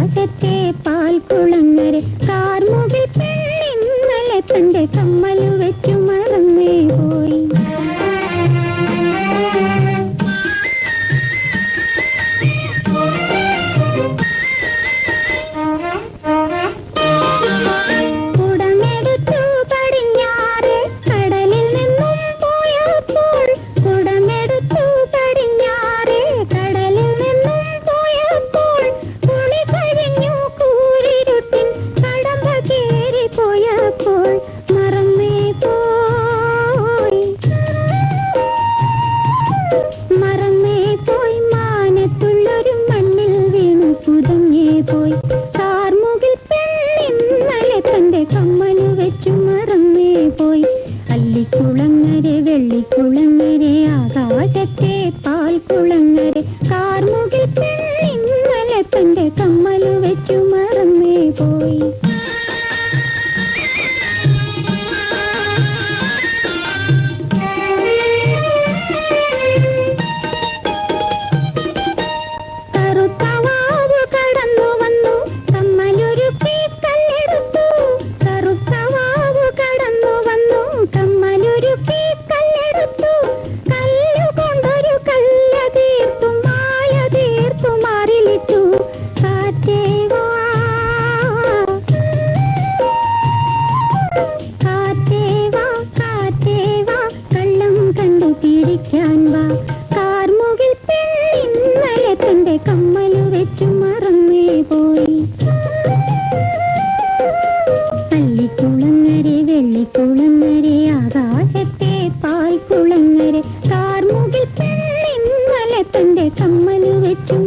ആകാശത്തെ പാൽക്കുളങ്ങര കാർമുകിൽ പെണ്ണിന്നലെ തന്റെ കമ്മലു വെച്ചു മറന്നേ പോയി. കാർമുകിൽ പെണ്ണിന്നലെ തന്റെ കമ്മലു വെച്ചു മറന്നേ പോയി. അല്ലിക്കുളങ്ങര വെള്ളിക്കുളങ്ങര ആകാശത്തെ പാൽക്കുളങ്ങര കാർമുകിൽ പെണ്ണിന്നലെ തന്റെ കമ്മലു വെച്ചു മറന്നേ പോയി. കാർമുകിൽ പെണ്ണിന്നലെ തന്റെ കമ്മലു വെച്ചു മറന്നേ പോയി. അല്ലിക്കുളങ്ങര വെള്ളിക്കുളങ്ങര ആകാശത്തെ പാൽക്കുളങ്ങര കാർമുകിൽ പെണ്ണിന്നലെ തന്റെ കമ്മലു വെച്ചു